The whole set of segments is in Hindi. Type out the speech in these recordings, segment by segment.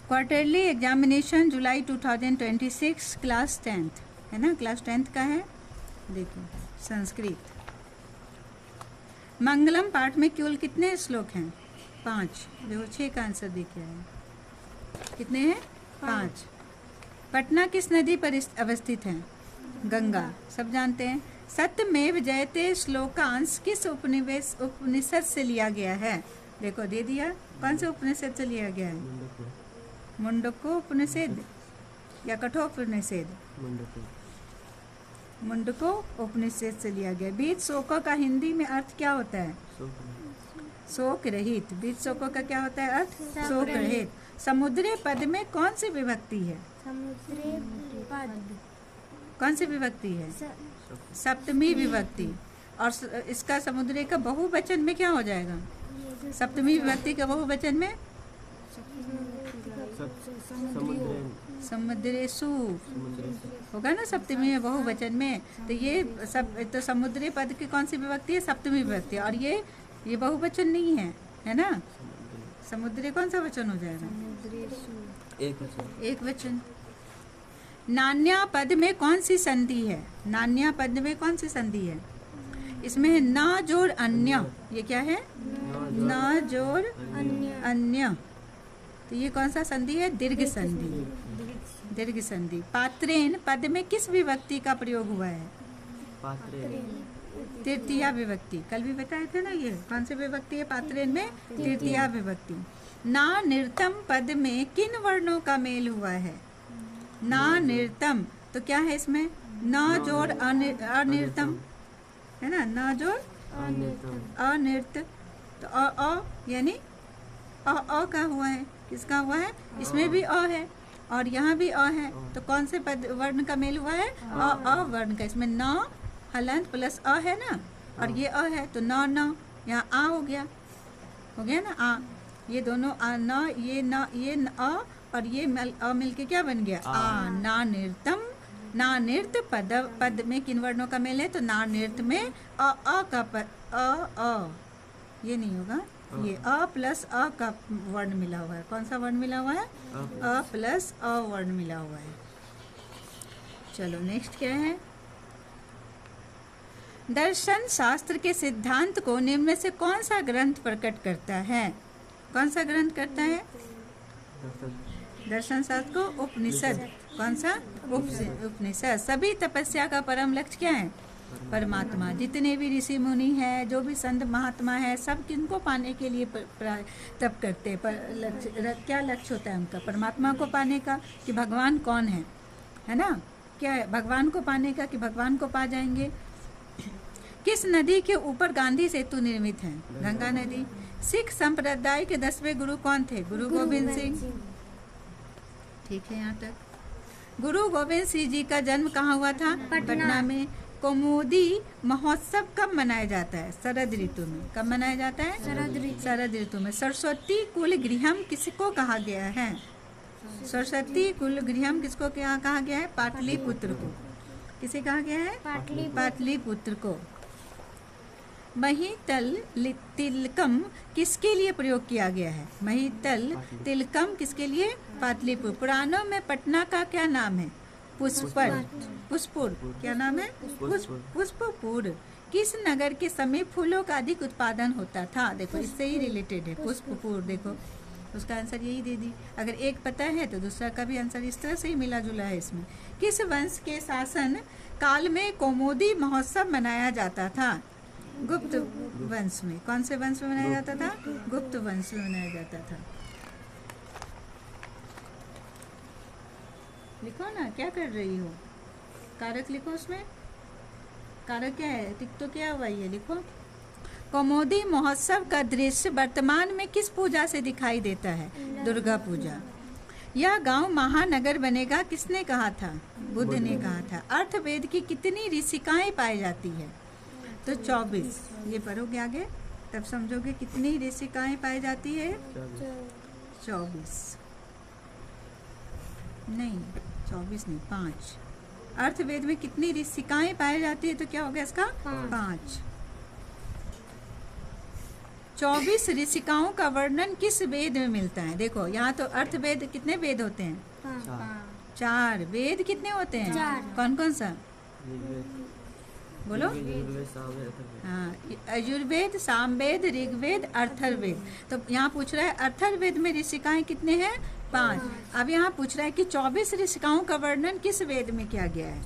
क्वार्टरली एग्जामिनेशन जुलाई 2026 क्लास 10th है ना, क्लास 10th का है। देखो संस्कृत मंगलम पाठ में केवल कितने श्लोक हैं? 5। देखो 6 का आंसर देखिए है। कितने हैं? 5। पटना किस नदी पर अवस्थित है? गंगा, सब जानते हैं। सत्यमेव जयते श्लोकांश किस उपनिषद से लिया गया है? देखो दे दिया, कौन से उपनिषद से लिया गया है? मुंडको उपनिषद या कठोपनिषद? मुंडको उपनिषद से लिया गया। बीज शोकों का हिंदी में अर्थ क्या होता है? शोक रहित। बीज शोकों का क्या होता है अर्थ? शोक रहित। समुद्री पद में कौन सी विभक्ति है? समुद्री पद कौन सी विभक्ति है? सप्तमी विभक्ति। और इसका समुद्री का बहुवचन में क्या हो जाएगा? सप्तमी विभक्ति का बहुवचन में समुद्रेषु होगा ना, सप्तमी में बहुवचन में। तो ये सब तो समुद्री पद की कौन सी विभक्ति है? सप्तमी विभक्ति। और ये बहुवचन नहीं है, है ना। समुद्री कौन सा वचन हो जाएगा? एक वचन। नान्या पद में कौन सी संधि है? नान्या पद में कौन सी संधि है? इसमें है ना जोड़ अन्य। ये क्या है? ना जोड़ अन्य। तो ये कौन सा संधि है? दीर्घ संधि। दीर्घ संधि। पात्रेन पद में किस विभक्ति का प्रयोग हुआ है? तृतीया विभक्ति। कल भी बताए थे ना, ये कौन सी विभक्ति है पात्रेन में? तृतीया विभक्ति। ना नृतम पद में किन वर्णों का मेल हुआ है? ना नृतम तो क्या है इसमें? ना जोड़ अनिर्तम है ना, ना जोड़ अनिर्त। तो अ यानी अ का हुआ है। किसका हुआ है? इसमें भी अ है और यहाँ भी अ है। तो कौन से पद वर्ण का मेल हुआ है? अ वर्ण का। इसमें न हलंत प्लस अ है ना, और ये अ है तो न यहाँ आ हो गया ना आ। ये दोनों आ न, ये न, ये अ और ये मिलके क्या बन गया? आ। ना नृतम। ना नृत्य पद में किन वर्णों का मेल है? तो ना नृत्य में अ का पद अ ये नहीं होगा, ये अ प्लस अ का वर्ण मिला हुआ है। कौन सा वर्ण मिला हुआ है? अ प्लस अ वर्ण मिला हुआ है। चलो नेक्स्ट क्या है? दर्शन शास्त्र के सिद्धांत को निम्न में से कौन सा ग्रंथ प्रकट करता है? कौन सा ग्रंथ करता है दर्शन शास्त्र को? उपनिषद। कौन सा? उपनिषद। सभी तपस्या का परम लक्ष्य क्या है? परमात्मा। जितने भी ऋषि मुनि हैं, जो भी संत महात्मा है, सब किनको पाने के लिए तप करते हैं? क्या लक्ष्य होता है उनका? परमात्मा को पाने का, कि भगवान कौन है ना। क्या है? भगवान को पाने का, कि भगवान को पा जाएंगे। किस नदी के ऊपर गांधी सेतु निर्मित है? गंगा नदी। सिख संप्रदाय के 10वें गुरु कौन थे? गुरु गोविंद सिंह। ठीक है यहाँ तक। गुरु गोविंद सिंह जी का जन्म कहाँ हुआ था? पटना में। कौमुदी महोत्सव कब मनाया जाता है? शरद ऋतु में। कब मनाया जाता है? शरद ऋतु में। सरस्वती कुल गृहम किसको कहा गया है? सरस्वती कुल गृहम किसको क्या कहा गया है? पाटलिपुत्र को। किसे कहा गया है? पाटलिपुत्र को। महितल तिलकम किसके लिए प्रयोग किया गया है? महितल तिलकम किसके लिए? पाटलिपुत्र। पुराणों में पटना का क्या नाम है? पुष्पुर। क्या नाम है? पुष्पपुर। किस नगर के समीप फूलों का अधिक उत्पादन होता था? देखो इससे ही रिलेटेड है पुष्पपुर। देखो उसका आंसर यही दे दी। अगर एक पता है तो दूसरा का भी आंसर इस तरह से ही मिला जुला है इसमें। किस वंश के शासन काल में कौमुदी महोत्सव मनाया जाता था? गुप्त वंश में। कौन से वंश में मनाया जाता था? गुप्त वंश में मनाया जाता था। लिखो ना, क्या कर रही हो? कारक लिखो उसमें। कारक क्या है? टिक तो क्या हुआ ये लिखो। कौमुदी महोत्सव का दृश्य वर्तमान में किस पूजा से दिखाई देता है? दुर्गा पूजा। यह गांव महानगर बनेगा किसने कहा था? बुद्ध ने कहा था। अर्थवेद की कितनी ऋषिकाएं पाई जाती है? तो 24। ये पढ़ोगे आगे तब समझोगे कितनी ऋषिकाएं पाई जाती है। 24 नहीं, 24 नहीं, 5। अर्थवेद में कितनी ऋषिकाएं पाई जाती है? तो क्या हो गया इसका? 5। 24 ऋषिकाओं का वर्णन किस वेद में मिलता है? देखो यहाँ तो अर्थवेद, कितने वेद होते हैं? 4। वेद कितने होते हैं? 4। कौन कौन सा? बोलो। यजुर्वेद, सामवेद, अथर्ववेद। हाँ, यजुर्वेद, सामवेद, ऋग्वेद, अर्थर्वेद। तो यहाँ पूछ रहा है अर्थर्वेद में ऋषिकाएं कितने हैं? 5। अब यहाँ पूछ रहा है कि 24 ऋषिकाओं का वर्णन किस वेद में किया गया है?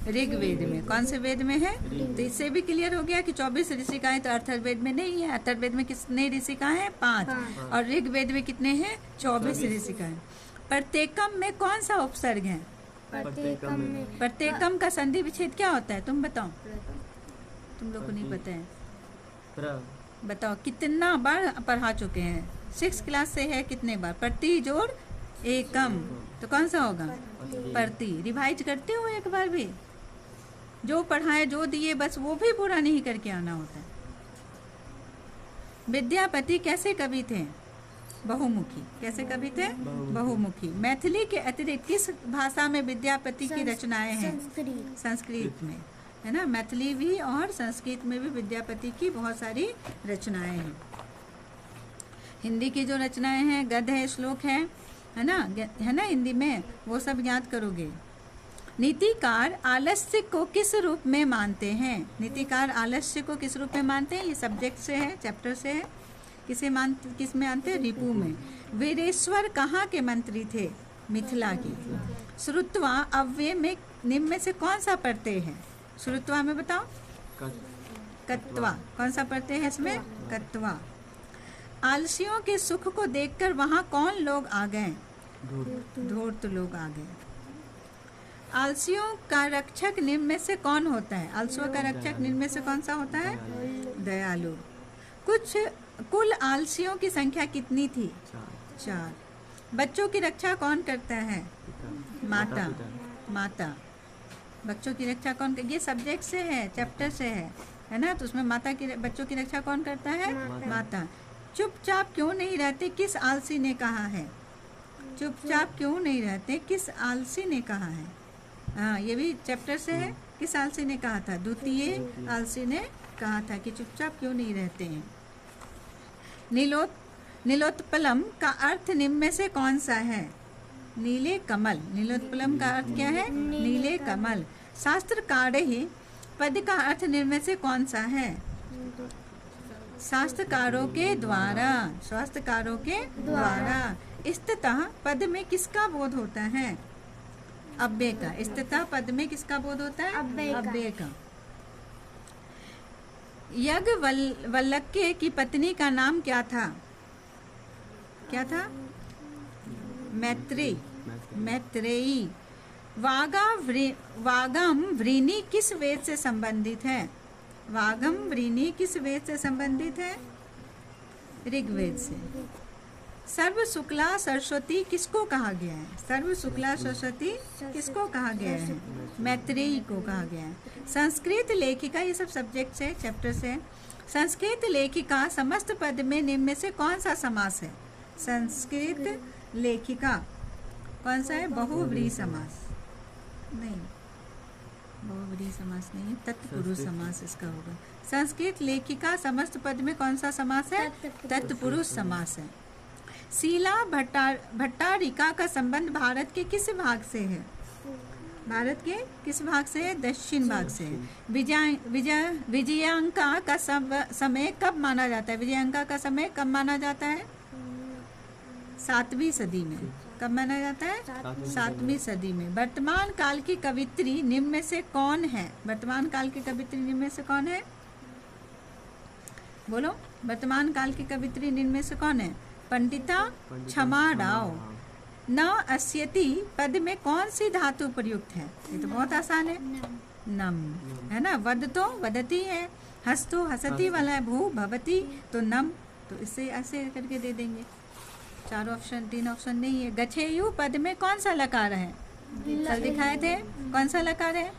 ऋग्वेद में। कौन से वेद में है? तो इससे भी क्लियर हो गया कि 24 ऋषिकाएं तो अर्थर्वेद में नहीं है। अर्थर्वेद में कितने ऋषिकाएं हैं? 5। और ऋग्वेद में कितने हैं? 24 ऋषिकाएं। प्रत्येकम में कौन सा उपसर्ग है? प्रत्येकम में प्रत्येकम का संधि विच्छेद क्या होता है? तुम बताओ, तुम लोग को नहीं पता है। बताओ कितना बार पढ़ा चुके हैं? 6 क्लास से है। कितने बार? प्रति जोड़ एकम, तो कौन सा होगा? प्रति। रिवाइज करते हो एक बार भी? जो पढ़ाए, जो दिए, बस वो भी पूरा नहीं करके आना होता है। विद्यापति कैसे कवि थे? बहुमुखी। कैसे कवि थे? बहुमुखी। मैथिली के अतिरिक्त किस भाषा में विद्यापति की रचनाएं हैं? संस्कृत में, है ना। मैथिली भी और संस्कृत में भी विद्यापति की बहुत सारी रचनाएं हैं। हिंदी की जो रचनाएं हैं, गद्य है, श्लोक है ना, है ना, हिंदी में, वो सब याद करोगे। नीतिकार आलस्य को किस रूप में मानते हैं? नीतिकार आलस्य को किस रूप में मानते हैं? ये सब्जेक्ट से है, चैप्टर से है। किस में मानते हैं? रिपु में। वीरेश्वर कहाँ के मंत्री थे? मिथिला की। श्रुत्वा अव्यय में निम्न में से कौन सा पढ़ते हैं? श्रुत्वा में बताओ। कत्वा। कौन सा पढ़ते हैं इसमें? कत्वा। आलसियों के सुख को देखकर वहां कौन लोग आ गए? धूर्त लोग आ गए। आलसियों का रक्षक निम्न में से कौन होता है? आलसियों का रक्षक निम्न में से कौन सा होता है? दयालु। कुल आलसियों की संख्या कितनी थी? 4। बच्चों की रक्षा कौन करता है? माता। माता। बच्चों की रक्षा कौन? ये सब्जेक्ट से है, चैप्टर से है ना। तो उसमें बच्चों की रक्षा कौन करता है? माता। चुपचाप क्यों नहीं रहते किस आलसी ने कहा है? चुपचाप क्यों नहीं रहते किस आलसी ने कहा है? हाँ, ये भी चैप्टर से है। किस आलसी ने कहा था? द्वितीय आलसी ने कहा था कि चुपचाप क्यों नहीं रहते हैं। नीलोत्पलम का अर्थ निम्न में से कौन सा है? नीले कमल। नीलोत्पलम का अर्थ क्या है? नीले कमल। शास्त्रकारे पद का अर्थ निम्न में से कौन सा है? शास्त्रकारों के द्वारा। शास्त्रकारों के द्वारा। इस्ततः पद में किसका बोध होता है? अव्यय का। इस्ततः पद में किसका बोध होता है? अव्यय का। याज्ञवल्क्य की पत्नी का नाम क्या था? क्या था? मैत्रेयी। मैत्रेयी। वागम व्रीनि किस वेद से संबंधित है? वागम व्रीनि किस वेद से संबंधित है? ऋग्वेद से। सर्व शुक्ला सरस्वती किसको कहा गया है? सर्व शुक्ला सरस्वती किसको कहा गया है? मैत्रेयी को कहा गया है। संस्कृत लेखिका, ये सब सब्जेक्ट से, चैप्टर से। संस्कृत लेखिका समस्त पद में निम्न में से कौन सा समास है? संस्कृत लेखिका कौन सा है? बहुव्रीहि समास। नहीं, बहुव्रीहि समास नहीं है, तत्पुरुष समास इसका होगा। संस्कृत लेखिका समस्त पद में कौन सा समास है? तत्पुरुष समास है। शीला भट्टारिका का संबंध भारत के किस भाग से है? भारत के किस भाग से है? दक्षिण भाग से है। विजयांका का समय कब माना जाता है? विजयांका का समय कब माना जाता है? 7वीं सदी में। कब माना जाता है? 7वीं सदी में। वर्तमान काल की कवित्री निम्न में से कौन है? वर्तमान काल की कवित्री निम्न में से कौन है? बोलो। वर्तमान काल की कवित्री निम्न में से कौन है? पंडिता क्षमा राव। न अस्यति पद में कौन सी धातु प्रयुक्त है? ये तो बहुत आसान है। नम, है ना। वद तो वदती है। हस तो हसती वाला है। भू भवती तो नम, तो इससे ऐसे करके दे देंगे। 4 ऑप्शन, 3 ऑप्शन नहीं है। गच्छेयु पद में कौन सा लकार है? कल दिखाए थे। कौन सा लकार है?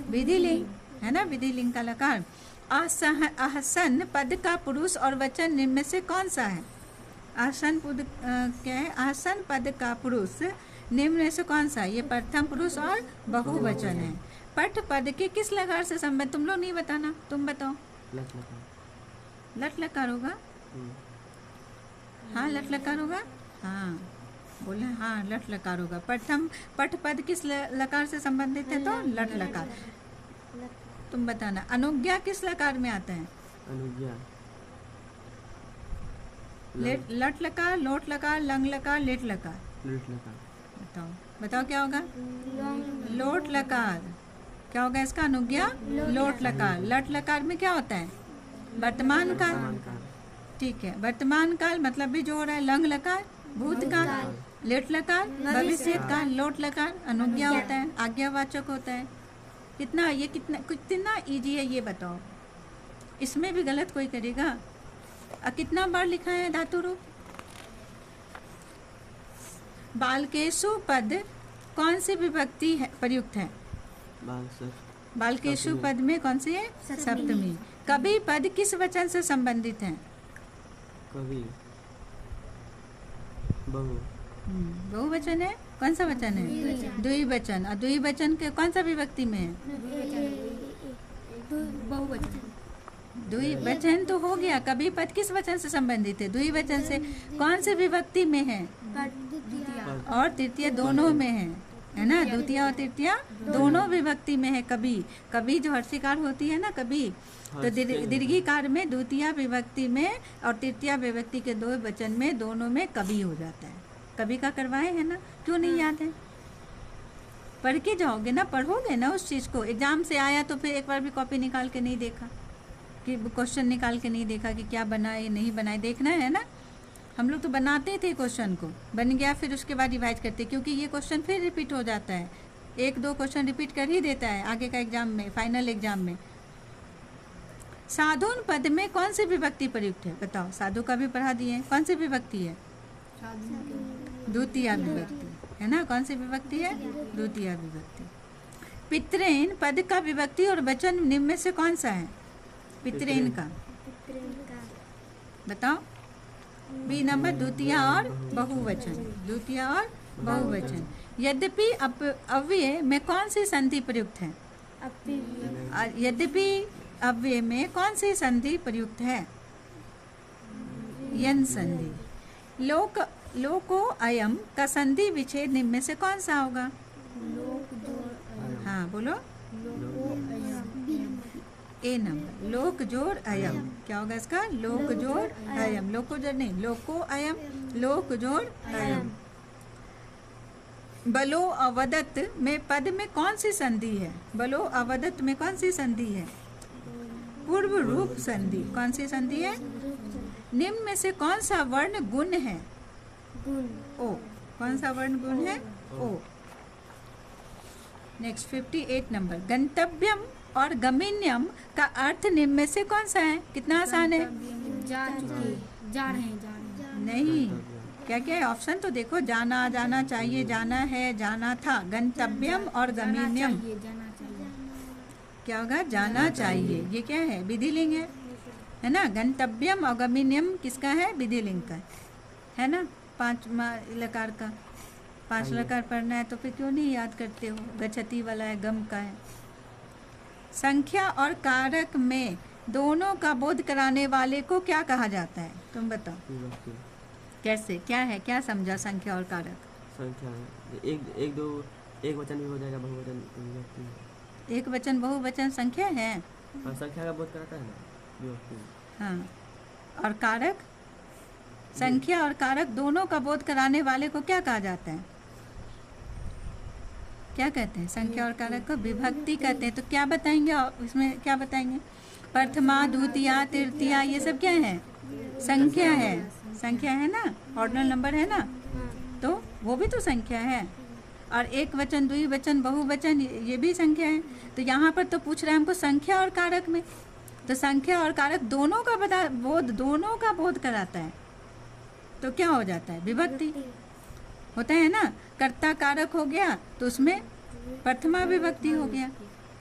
विधिलिंग, है ना। विधिलिंग का लकार। आसन पद का पुरुष और वचन निम्न में से कौन सा है? आसन पद क्या है? आसन पद का पुरुष निम्न में से कौन सा? ये प्रथम पुरुष और बहुवचन है। पठ पद के किस लकार से संबंध? तुम लोग नहीं बताना, तुम बताओ। लट लकार। लट लकार होगा। हाँ लट लकार होगा। हाँ बोले हाँ लट लकार होगा। प्रथम पठ पद किस लकार से संबंधित है? तो लट लकार। तुम बताना अनुज्ञा किस लकार में आता है? अनुज्ञा। लट लकार, लोट लकार, लंग लकार, लेट लकार। लट लकार। बताओ बताओ क्या होगा? लोट लकार। क्या होगा इसका? अनुज्ञा लोट लकार। लट लकार में क्या होता है? वर्तमान काल। ठीक है, वर्तमान काल मतलब भी जो हो रहा है। लंग लकार भूतकाल, लेट लकार भविष्य काल, लोट लकार अनुज्ञा होता है, आज्ञावाचक होता है। कितना ये कितना इजी है ये बताओ। इसमें भी गलत कोई करेगा? कितना बार लिखा है धातु रूप? बालकेशु पद कौन सी विभक्ति है प्रयुक्त है? बालकेशु पद में कौन सी है? सप्तमी। कवि पद किस वचन से संबंधित है? कवि बहु। बहुवचन है। कौन सा वचन है? द्विवचन। और द्विवचन के कौन सा विभक्ति में है? बहुवचन। द्विवचन तो हो गया। कवि पद किस वचन से संबंधित है? द्विवचन से। कौन से विभक्ति में है? और तृतीय दोनों में है ना? द्वितीय और तृतीय दोनों विभक्ति में है। कवि कवि जो हर्षिकार होती है ना कवि, तो दीर्घिकार में द्वितीय विभक्ति में और तृतीय विभक्ति के दो वचन में दोनों में कवि हो जाता है। कवि का करवाए है ना? क्यों नहीं याद है? पढ़ के जाओगे ना, पढ़ोगे ना उस चीज को। एग्जाम से आया तो फिर एक बार भी कॉपी निकाल के नहीं देखा कि क्वेश्चन निकाल के नहीं देखा कि क्या बनाए नहीं बनाए, देखना है ना। हम लोग तो बनाते थे क्वेश्चन को, बन गया फिर उसके बाद रिवाइज करते, क्योंकि ये क्वेश्चन फिर रिपीट हो जाता है। एक दो क्वेश्चन रिपीट कर ही देता है आगे का एग्जाम में, फाइनल एग्जाम में। साधुन पद में कौन सी विभक्ति प्रयुक्त है? बताओ। साधु का भी पढ़ा दिए। कौन सी विभक्ति है? द्वितीय विभक्ति है ना। कौन सी विभक्ति है? द्वितीय विभक्ति। पितृन पद का विभक्ति और वचन निम्न में से कौन सा है? पितृन का बताओ। बी नंबर द्वितीय और बहुवचन। द्वितीय और बहुवचन। यद्यपि अव्यय में कौन सी संधि प्रयुक्त है? यद्यपि अव्यय में कौन सी संधि प्रयुक्त है? यन संधि। लोको अयम का संधि विच्छेद निम्न में से कौन सा होगा? हाँ बोलो। ए नंबर लोक जोड़ अयम। क्या होगा इसका? लोक जोड़ अयम। लोको जोड़ नहीं, लोको अयम, लोक जोड़ अयम। बलो अवदत में पद में कौन सी संधि है? बलो अवदत में कौन सी संधि है? पूर्व रूप संधि। कौन सी संधि है? निम्न में से कौन सा वर्ण गुण है? ओ। कौन सा वर्ण गुण है? ओ। Next 58 number. गंतव्यम और गमिन्यम का अर्थ निम्न में से कौन सा है? कितना आसान है? जा चुके, जा रहे हैं। नहीं, क्या क्या है ऑप्शन तो देखो। जाना, जाना चाहिए, जाना है, जाना था। गंतव्यम और गमिन्यम क्या होगा? जाना चाहिए। ये क्या है? विधिलिंग है ना। गंतव्यम और गमिन्यम किसका है? विधिलिंग का है ना। 5 लकार का 5 लकार पढ़ना है तो फिर क्यों नहीं याद करते हो? गच्छति वाला है, गम का है। संख्या और कारक में दोनों का बोध कराने वाले को क्या कहा जाता है? तुम बताओ कैसे, क्या है, क्या समझा संख्या और कारक? संख्या एक दो एक वचन भी हो जाएगा, बहुवचन। एक वचन बहुवचन संख्या है। और संख्या का बोध कराता है ना। हाँ। और कारक? संख्या और कारक दोनों का बोध कराने वाले को क्या कहा जाता है? क्या कहते हैं? संख्या और कारक को विभक्ति कहते हैं। तो क्या बताएंगे इसमें? क्या बताएंगे? प्रथमा, द्वितीया, तृतीया ये सब क्या है? संख्या है। संख्या है ना, ऑर्डिनल नंबर है ना, तो वो भी तो संख्या है। और एक वचन, द्विवचन, बहुवचन ये भी संख्या है। तो यहाँ पर तो पूछ रहा है हमको संख्या और कारक में, तो संख्या और कारक दोनों का बोध कराता है। तो क्या हो जाता है? विभक्ति होता है ना। कर्ता कारक हो गया तो उसमें प्रथमा विभक्ति हो गया,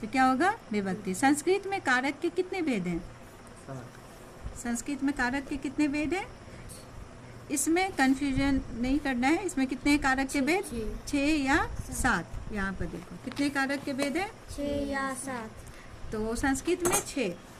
तो क्या होगा? विभक्ति। संस्कृत में कारक के कितने भेद हैं? संस्कृत में कारक के कितने भेद हैं? इसमें कंफ्यूजन नहीं करना है। इसमें कितने कारक के भेद? 6 या 7। यहाँ पर देखो कितने कारक के भेद हैं? 6 या 7। तो संस्कृत में 6